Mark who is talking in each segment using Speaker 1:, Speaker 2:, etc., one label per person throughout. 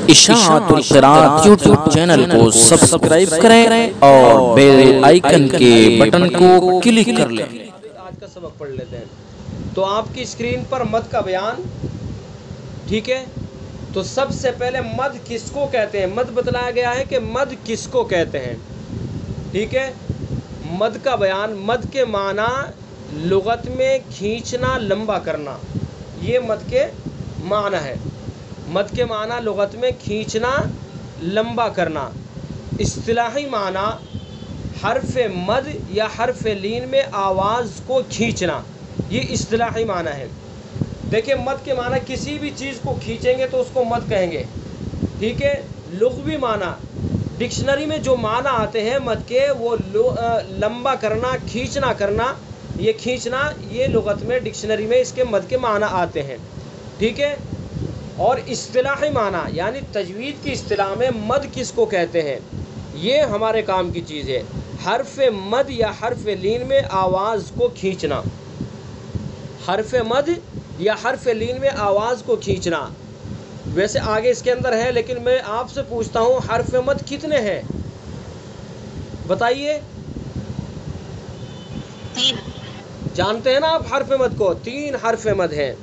Speaker 1: اشاعت القراءت YouTube channel کو subscribe کریں اور بیل آئیکن کے بٹن کو کلک کر لیں۔
Speaker 2: آج کا سبق پڑھ لیتے ہیں۔ تو آپ کی اسکرین پر مد کا بیان، ٹھیک ہے۔ تو سب سے پہلے مد کس کو کہتے ہیں؟ مد بتلایا گیا ہے کہ مد کس کو کہتے ہیں، ٹھیک ہے۔ مد کا بیان، مد کے معنی لغت میں کھینچنا، لمبا کرنا، یہ مد کے معنی ہے۔ مد کے معنی لغت میں کھینچنا، لمبا کرنا۔ اصطلاحی معنی حرف مد یا حرف لین میں آواز کو کھینچنا، یہ اصطلاحی معنی ہے۔ دیکھیں مد کے معنی کسی بھی چیز کو کھینچیں گے تو اس کو مد کہیں گے، ٹھیک ہے۔ لغوی معنی ڈکشنری میں جو معنی آتے ہیں مد کے، وہ لمبا کرنا، کھینچنا کرنا، یہ کھینچنا، یہ لغت میں ڈکشنری میں اس کے مد کے معنی آتے ہیں، ٹھیک ہے۔ اور اصطلاحی معنی یعنی تجوید کی اصطلاح میں مد کس کو کہتے ہیں، یہ ہمارے کام کی چیز ہے۔ حرف مد یا حرف لین میں آواز کو کھینچنا، حرف مد یا حرف لین میں آواز کو کھینچنا۔ ویسے آگے اس کے اندر ہے، لیکن میں آپ سے پوچھتا ہوں حرف مد کتنے ہیں، بتائیے۔
Speaker 3: 3
Speaker 2: جانتے ہیں نا آپ حرف مد کو؟ 3 حرف مد ہیں۔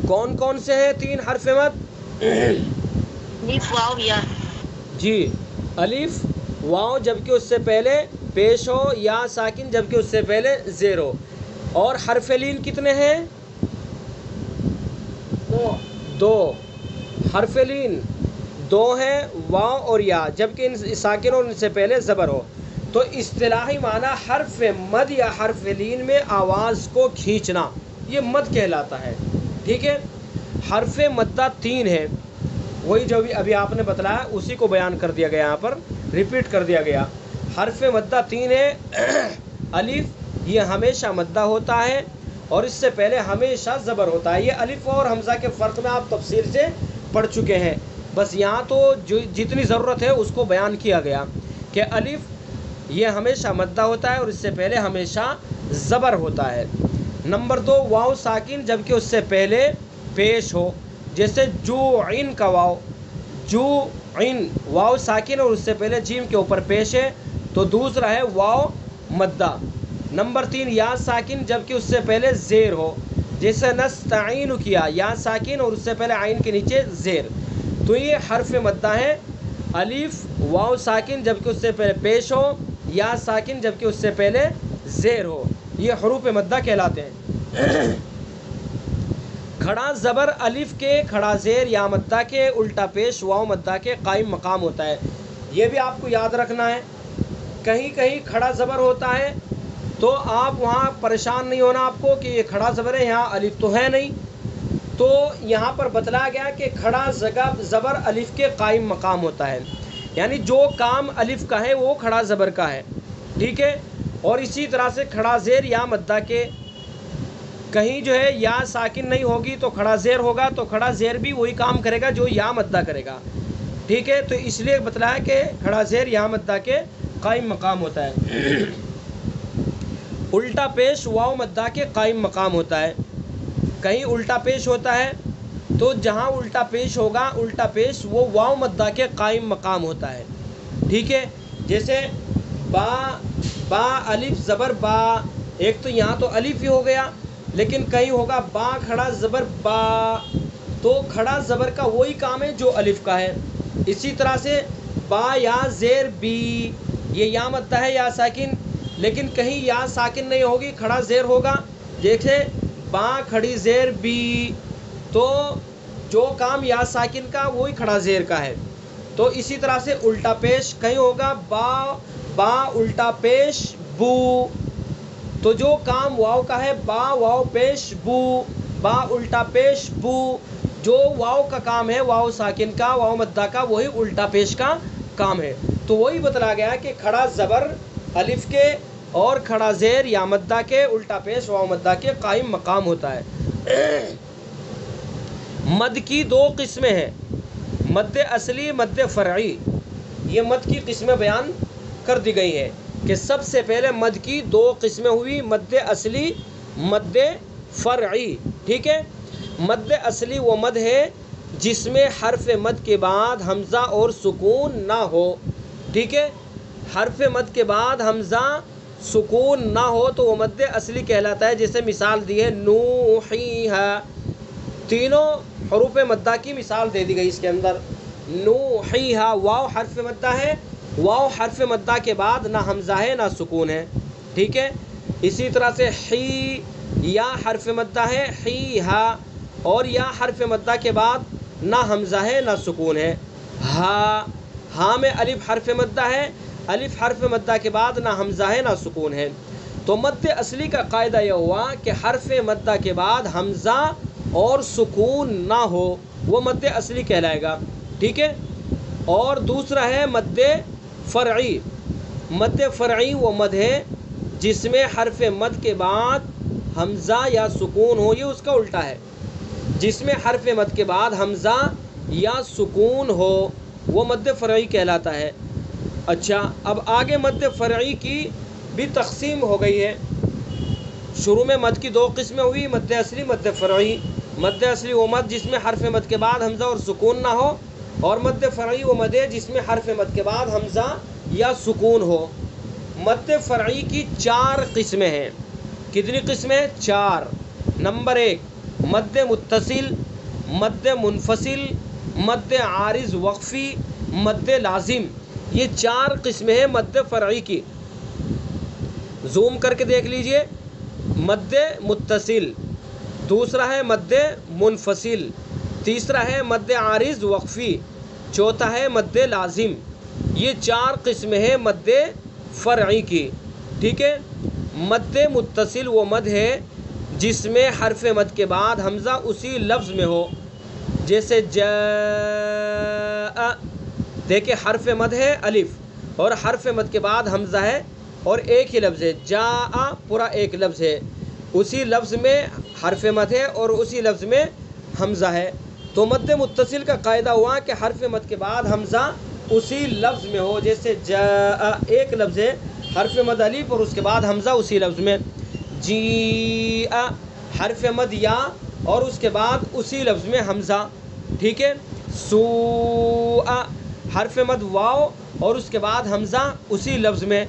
Speaker 2: کون کون سے ہیں 3 حرف مد؟
Speaker 3: الف واو یا۔
Speaker 2: جی، الف واو جبکہ اس سے پہلے پیش ہو، یا ساکن جبکہ اس سے پہلے زیر ہو۔ اور حرف لین کتنے ہیں؟ 2 حرف لین 2 ہیں، واو اور یا، جبکہ ان ساکن اور ان سے پہلے زبر ہو۔ تو اصطلاحی معنی حرف مد یا حرف لین میں آواز کو کھینچنا، یہ مد کہلاتا ہے، ٹھیک ہے۔ حرف مدہ 3 ہے، وہی جو بھی ابھی آپ نے بتلایا اسی کو بیان کر دیا گیا، یہاں پر ریپیٹ کر دیا گیا۔ حرف مدہ 3 ہے۔ الف یہ ہمیشہ مدہ ہوتا ہے اور اس سے پہلے ہمیشہ زبر ہوتا ہے۔ یہ الف اور حمزہ کے فرق میں آپ تفصیل سے پڑھ چکے ہیں، بس یہاں تو جو جتنی ضرورت ہے اس کو بیان کیا گیا کہ الف یہ ہمیشہ مدہ ہوتا ہے اور اس سے پہلے ہمیشہ زبر ہوتا ہے۔ نمبر 2 واو ساکن جبکہ اس سے پہلے پیش ہو، جیسے جو عین کا واو، جو عین واو ساکن اور اس سے پہلے جیم کے اوپر پیش ہے، تو دوسرا ہے واو مدہ۔ نمبر 3 یا ساکن جبکہ اس سے پہلے زیر ہو، جیسے نستعین کیا، یا ساکن اور اس سے پہلے عین کے نیچے زیر، تو یہ حرف مدہ ہے۔ الف واو ساکن جبکہ اس سے پہلے پیش ہو، یا ساکن جبکہ اس سے پہلے زیر ہو، یہ حروف مدہ کہلاتے ہیں۔ کھڑا زبر الف کے کھڑا زیر یا مدہ کے الٹا پیش واو مدہ کے قائم مقام ہوتا ہے، یہ بھی آپ کو یاد رکھنا ہے۔ کہیں کہیں کھڑا زبر ہوتا ہے تو آپ وہاں پریشان نہیں ہونا آپ کو کہ یہ کھڑا زبر ہے، یہاں الف تو ہے نہیں، تو یہاں پر بتلایا گیا کہ کھڑا زبر الف کے قائم مقام ہوتا ہے، یعنی جو کام الف کا ہے وہ کھڑا زبر کا ہے، ٹھیک ہے۔ اور اسی طرح سے کھڑا زیر یا مدہ کے کہیں جو ہے یا ساکن نہیں ہوگی تو کھڑا زیر ہوگا، تو کھڑا زیر بھی وہی کام کرے گا جو یا مدہ کرے گا، ٹھیک ہے۔ تو اس لیے بتلایا کہ کھڑا زیر یا مدہ کے قائم مقام ہوتا ہے۔ الٹا پیش واو مدہ کے قائم مقام ہوتا ہے۔ کہیں الٹا پیش ہوتا ہے تو جہاں الٹا پیش ہوگا، الٹا پیش وہ واو مدہ کے قائم مقام ہوتا ہے، ٹھیک ہے۔ جیسے با الف زبر با، ایک تو یہاں تو الف ہی ہو گیا، لیکن کہیں ہوگا با کھڑا زبر با، تو کھڑا زبر کا وہی کام ہے جو الف کا ہے۔ اسی طرح سے با یا زیر بی، یہ یا مدہ ہے یا ساکن، لیکن کہیں یا ساکن نہیں ہوگی، کھڑا زیر ہوگا، دیکھیں با کھڑی زیر بی، تو جو کام یا ساکن کا وہی کھڑا زیر کا ہے۔ تو اسی طرح سے الٹا پیش کہیں ہوگا با الٹا پیش بو، تو جو کام واو کا ہے با واو پیش بو، با الٹا پیش بو، جو واو کا کام ہے واو ساکن کا، واو مدہ کا، وہی الٹا پیش کا کام ہے۔ تو وہی بتلا گیا کہ کھڑا زبر الف کے اور کھڑا زیر یا مدہ کے الٹا پیش واو مدہ کے قائم مقام ہوتا ہے۔ مد کی 2 قسمیں ہیں، مد اصلی، مد فرعی۔ یہ مد کی قسمیں بیان کر دی گئی ہیں کہ سب سے پہلے مد کی 2 قسمیں ہوئی، مد اصلی، مد فرعی، ٹھیک ہے۔ مد اصلی وہ مد ہے جس میں حرف مد کے بعد حمزہ اور سکون نہ ہو. ٹھیک ہے، حرف مد کے بعد حمزہ سکون نہ ہو تو وہ مد اصلی کہلاتا ہے. جیسے مثال دی ہے نوحیہا، تینوں حروف مدہ کی مثال دے دی گئی اس کے اندر. نوحیہا، واو حرف مدہ ہے، واو حرف مدہ کے بعد نہ حمزہ ہے نہ سکون ہے. ٹھیک ہے، اسی طرح سے حی، یا حرف مدہ ہے، حیہا، اور یا حرف مدہ کے بعد نہ حمزہ ہے نہ سکون ہے. ہا، ہاں میں الف حرف مدہ ہے، الف حرف مدہ کے بعد نہ حمزہ ہے نہ سکون ہے. تو مد اصلی کا قاعدہ یہ ہوا کہ حرف مدہ کے بعد حمزہ اور سکون نہ ہو وہ مد اصلی کہلائے گا. ٹھیک ہے، اور دوسرا ہے مد فرعی. مد فرعی وہ مد ہے جس میں حرف مد کے بعد حمزہ یا سکون ہو، یہ اس کا الٹا ہے. جس میں حرف مد کے بعد حمزہ یا سکون ہو وہ مد فرعی کہلاتا ہے. اچھا، اب آگے مد فرعی کی بھی تقسیم ہو گئی ہے. شروع میں مد کی دو قسمیں ہوئی، مد اصلی، مد فرعی. مد اصلی وہ مد جس میں حرف مد کے بعد حمزہ اور سکون نہ ہو، اور مد فرعی وہ مد ہے جس میں حرف مد کے بعد حمزہ یا سکون ہو. مد فرعی کی 4 قسمیں ہیں. کتنی قسمیں؟ 4. نمبر 1 مد متصل، مد منفصل، مد عارض وقفی، مد لازم. یہ 4 قسمیں ہیں مد فرعی کی. زوم کر کے دیکھ لیجئے. مد متصل، دوسرا ہے مد منفصل، تیسرا ہے مد عارض وقفی، چوتھا ہے مد لازم. یہ 4 قسمیں ہیں مد فرعی کی. ٹھیک ہے، مد متصل وہ مد ہے جس میں حرف مد کے بعد حمزہ اسی لفظ میں ہو. جیسے جاء، دیکھیں حرف مد ہے الف، اور حرف مد کے بعد حمزہ ہے اور ایک ہی لفظ ہے. جاء پورا ایک لفظ ہے، اسی لفظ میں حرف مد ہے اور اسی لفظ میں حمزہ ہے. تو مد متصل کا قاعدہ ہوا کہ حرف مد کے بعد حمزہ اسی لفظ میں ہو. جیسے جاء ایک لفظ ہے، حرف مد الف اور اس کے بعد حمزہ اسی لفظ میں. جیء حرف مد یا اور اس کے بعد اسی لفظ میں حمزہ. ٹھیک ہے، سوء حرف مد واو اور اس کے بعد حمزہ اسی لفظ میں.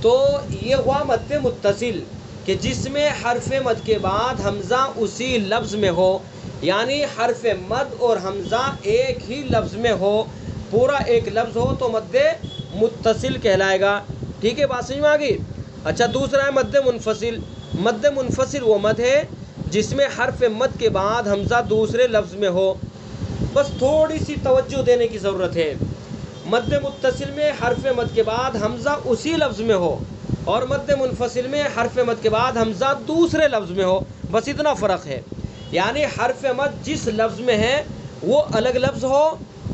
Speaker 2: تو یہ ہوا مد متصل کہ جس میں حرف مد کے بعد حمزہ اسی لفظ میں ہو، یعنی حرف مد اور حمزہ ایک ہی لفظ میں ہو، پورا ایک لفظ ہو تو مد متصل کہلائے گا. ٹھیک ہے، بات سمجھ میں آ گئی. اچھا، دوسرا ہے مد منفصل. مد منفصل وہ مد ہے جس میں حرف مد کے بعد حمزہ دوسرے لفظ میں ہو. بس تھوڑی سی توجہ دینے کی ضرورت ہے. مد متصل میں حرف مد کے بعد حمزہ اسی لفظ میں ہو، اور مد منفصل میں حرف مد کے بعد حمزہ دوسرے لفظ میں ہو. بس اتنا فرق ہے. یعنی حرف مد جس لفظ میں ہے وہ الگ لفظ ہو،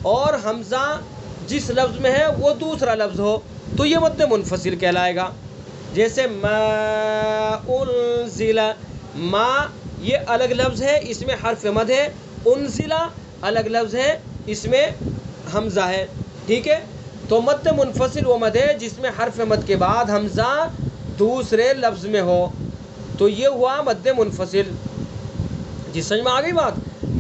Speaker 2: اور حمزہ جس لفظ میں ہے وہ دوسرا لفظ ہو، تو یہ مد منفصل کہلائے گا. جیسے ما انزل، ما یہ الگ لفظ ہے، اس میں حرف مد ہے. انزل الگ لفظ ہے، اس میں حمزہ ہے. ٹھیک ہے، تو مد منفصل وہ مد ہے جس میں حرف مد کے بعد حمزہ دوسرے لفظ میں ہو. تو یہ ہوا مد منفصل. جی سمجھ میں آ گئی بات.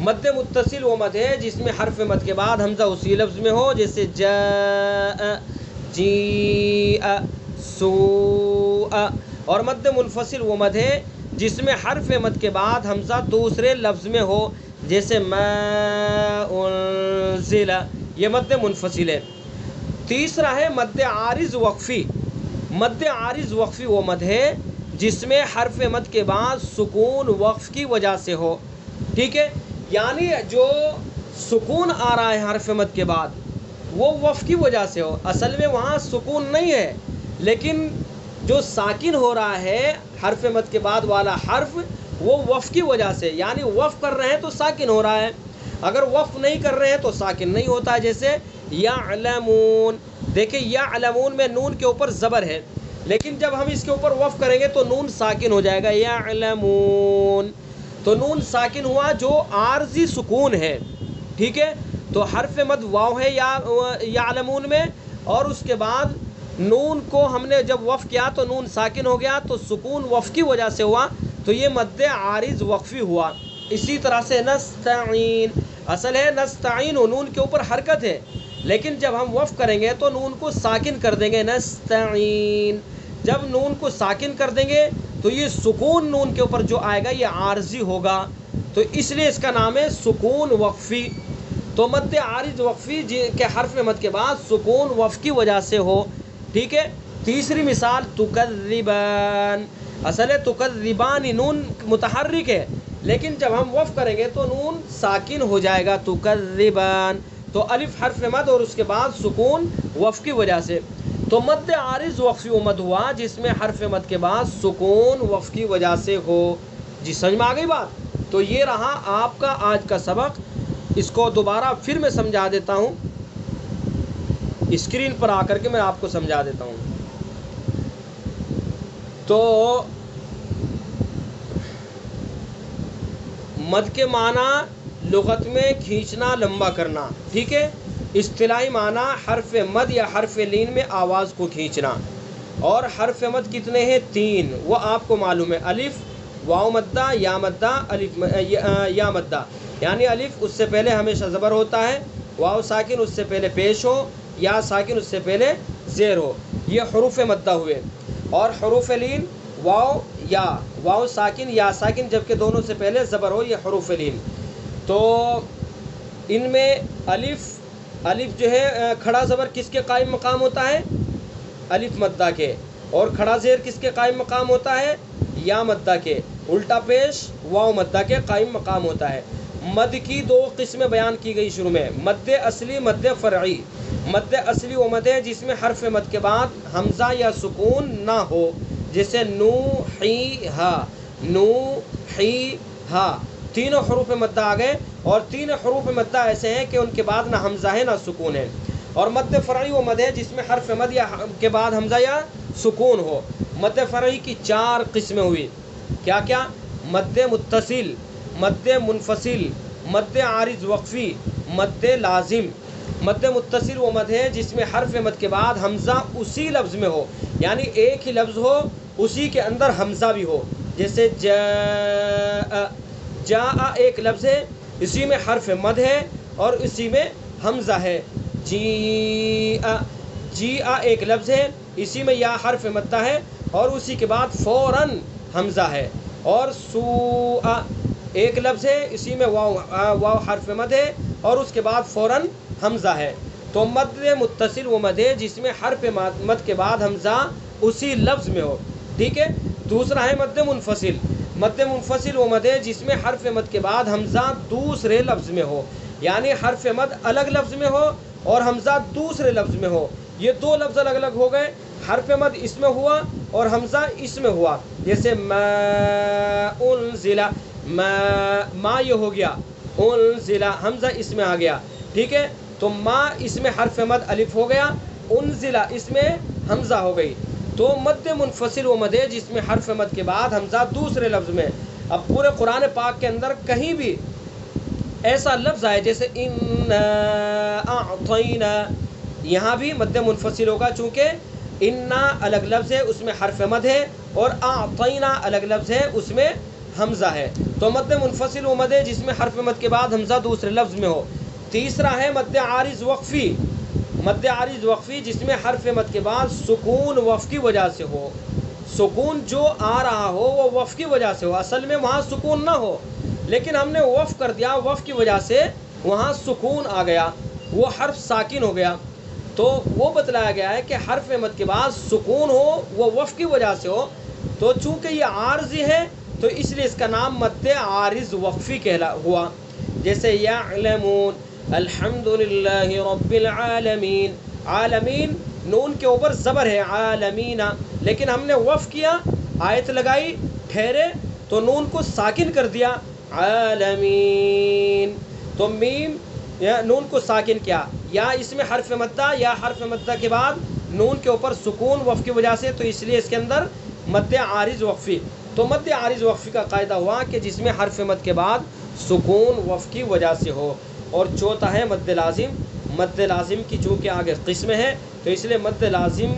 Speaker 2: مد متصل وہ مد ہے جس میں حرف مد کے بعد حمزہ اسی لفظ میں ہو. جیسے جاء، جیء، سوء. اور مد منفصل وہ مد ہے جس میں حرف مد کے بعد حمزہ دوسرے لفظ میں ہو. جیسے ما انزل، یہ مد منفصل ہے. تیسرا ہے مد عارض وقفی. مد عارض وقفی وہ مد ہے جس میں حرف مد کے بعد سکون وقف کی وجہ سے ہو. ٹھیک ہے، یعنی جو سکون آ رہا ہے حرف مد کے بعد وہ وقف کی وجہ سے ہو. اصل میں وہاں سکون نہیں ہے، لیکن جو ساکن ہو رہا ہے حرف مد کے بعد والا حرف وہ وقف کی وجہ سے، یعنی وقف کر رہے ہیں تو ساکن ہو رہا ہے، اگر وقف نہیں کر رہے ہیں تو ساکن نہیں ہوتا ہے. جیسے یعلمون، دیکھیں یعلمون میں نون کے اوپر زبر ہے، لیکن جب ہم اس کے اوپر وقف کریں گے تو نون ساکن ہو جائے گا. یعلمون تو نون ساکن ہوا جو عارضی سکون ہے. ٹھیک ہے، تو حرف مد واو ہے یعلمون میں، اور اس کے بعد نون کو ہم نے جب وقف کیا تو نون ساکن ہو گیا، تو سکون وقف کی وجہ سے ہوا، تو یہ مد عارض وقفی ہوا. اسی طرح سے نستعین، اصل ہے نستعین، نون کے اوپر حرکت ہے، لیکن جب ہم وقف کریں گے تو نون کو ساکن کر دیں گے، نستعین۔ جب نون کو ساکن کر دیں گے تو یہ سکون نون کے اوپر جو آئے گا یہ عارضی ہوگا، تو اس لیے اس کا نام ہے سکون وقفی۔ تو مد عارض وقفی کے حرف مد کے بعد سکون وقف کی وجہ سے ہو، ٹھیک ہے۔ تیسری مثال تکذبان، اصل ہے تکذبان نون متحرک ہے، لیکن جب ہم وقف کریں گے تو نون ساکن ہو جائے گا، تکذبان۔ تو الف حرف مد اور اس کے بعد سکون وقف کی وجہ سے، تو مد عارض وقفی و مد ہوا جس میں حرف مد کے بعد سکون وقف کی وجہ سے ہو۔ جی سمجھ میں آ گئی بات؟ تو یہ رہا آپ کا آج کا سبق، اس کو دوبارہ پھر میں سمجھا دیتا ہوں، اسکرین پر آ کر کے میں آپ کو سمجھا دیتا ہوں۔ تو مد کے معنی لغت میں کھینچنا، لمبا کرنا، ٹھیک ہے۔ اصطلاحی معنی حرف مد یا حرف لین میں آواز کو کھینچنا، اور حرف مد کتنے ہیں؟ 3، وہ آپ کو معلوم ہے، الف، واو مدہ، یا مدہ، الف یا مدہ، یعنی الف اس سے پہلے ہمیشہ زبر ہوتا ہے، واو ساکن اس سے پہلے پیش ہو، یا ساکن اس سے پہلے زیر ہو، یہ حروف مدہ ہوئے۔ اور حروف لین واو یا، واو ساکن یا ساکن جبکہ دونوں سے پہلے زبر ہو، یہ حروف لین۔ تو ان میں الف جو ہے کھڑا زبر کس کے قائم مقام ہوتا ہے؟ الف مدہ کے، اور کھڑا زیر کس کے قائم مقام ہوتا ہے؟ یا مدہ کے، الٹا پیش واو مدہ کے قائم مقام ہوتا ہے۔ مد کی 2 قسمیں بیان کی گئی شروع میں، مد اصلی، مد فرعی۔ مد اصلی وہ مد ہے جس میں حرف مد کے بعد حمزہ یا سکون نہ ہو، جیسے نوحیہا، نوحیہا، تینوں حروف مدہ آ گئے، اور 3 حروف مدہ ایسے ہیں کہ ان کے بعد نہ حمزہ ہے نہ سکون ہے۔ اور مد فرعی وہ مد ہے جس میں حرف مد یا کے بعد حمزہ یا سکون ہو۔ مد فرعی کی 4 قسمیں ہوئی، کیا کیا؟ مد متصل، مد منفصل، مد عارض وقفی، مد لازم۔ مد متصل وہ مد ہے جس میں حرف مد کے بعد حمزہ اسی لفظ میں ہو، یعنی ایک ہی لفظ ہو اسی کے اندر حمزہ بھی ہو، جیسے جاء، جاء ایک لفظ ہے اسی میں حرف مد ہے اور اسی میں حمزہ ہے۔ جیء، جیء ایک لفظ ہے اسی میں یا حرف مدہ ہے اور اسی کے بعد فوراً حمزہ ہے۔ اور سوء ایک لفظ ہے اسی میں واو حرف مد ہے اور اس کے بعد فوراً حمزہ ہے۔ تو مد متصل وہ مد ہے جس میں حرف مد کے بعد حمزہ اسی لفظ میں ہو، ٹھیک ہے۔ دوسرا ہے مد منفصل۔ مد منفصل وہ مد ہے جس میں حرف مد کے بعد حمزہ دوسرے لفظ میں ہو، یعنی حرف مد الگ لفظ میں ہو اور حمزہ دوسرے لفظ میں ہو۔ یہ 2 لفظ الگ الگ ہو گئے، حرف مد اس میں ہوا اور حمزہ اس میں ہوا، جیسے ما انزل، ما یہ ہو گیا، انزل حمزہ اس میں آ گیا، ٹھیک ہے۔ تو ما اس میں حرف مد الف ہو گیا، انزل اس میں حمزہ ہو گئی۔ تو مد منفصل وہ مد ہے جس میں حرف مد کے بعد حمزہ دوسرے لفظ میں۔ اب پورے قرآن پاک کے اندر کہیں بھی ایسا لفظ آئے جیسے انا اعطینا، یہاں بھی مد منفصل ہوگا، چونکہ انا الگ لفظ ہے اس میں حرف مد ہے اور اعطینا الگ لفظ ہے اس میں حمزہ ہے۔ تو مد منفصل وہ مد ہے جس میں حرف مد کے بعد حمزہ دوسرے لفظ میں ہو۔ تیسرا ہے مد عارض وقفی۔ مد عارض وقفی جس میں حرف مد کے بعد سکون وقف کی وجہ سے ہو، سکون جو آ رہا ہو وہ وقف کی وجہ سے ہو، اصل میں وہاں سکون نہ ہو لیکن ہم نے وقف کر دیا، وقف کی وجہ سے وہاں سکون آ گیا، وہ حرف ساکن ہو گیا۔ تو وہ بتلایا گیا ہے کہ حرف مد کے بعد سکون ہو وہ وقف کی وجہ سے ہو، تو چونکہ یہ عارضی ہے تو اس لیے اس کا نام مد عارض وقفی ہوا۔ جیسے یعلمون، الحمدللہ رب العالمین، عالمین نون کے اوپر زبر ہے عالمین، لیکن ہم نے وقف کیا، آیت لگائی، ٹھہرے تو نون کو ساکن کر دیا عالمین، تو میم یا نون کو ساکن کیا، یا اس میں حرف مدہ، یا حرف مدہ کے بعد نون کے اوپر سکون وقف کی وجہ سے، تو اس لیے اس کے اندر مد عارض وقفی۔ تو مد عارض وقفی کا قاعدہ ہوا کہ جس میں حرف مد کے بعد سکون وقف کی وجہ سے ہو۔ اور چوتھا ہے مد لازم۔ مد لازم کی چونکہ آگے قسمیں ہیں تو اس لیے مد لازم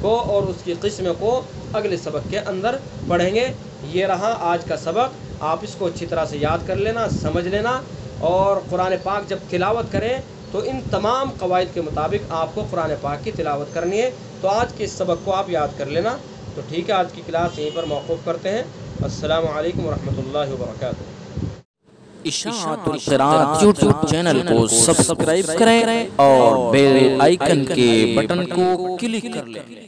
Speaker 2: کو اور اس کی قسم کو اگلے سبق کے اندر پڑھیں گے۔ یہ رہا آج کا سبق، آپ اس کو اچھی طرح سے یاد کر لینا، سمجھ لینا، اور قرآن پاک جب تلاوت کریں تو ان تمام قواعد کے مطابق آپ کو قرآن پاک کی تلاوت کرنی ہے۔ تو آج کے اس سبق کو آپ یاد کر لینا۔ تو ٹھیک ہے، آج کی کلاس یہیں پر موقوف کرتے ہیں۔ السلام علیکم ورحمۃ اللہ وبرکاتہ۔
Speaker 1: اشاعت القراءت یوٹیوب چینل کو سبسکرائب کریں اور بیل آئیکن کے بٹن کو کلک کر لیں۔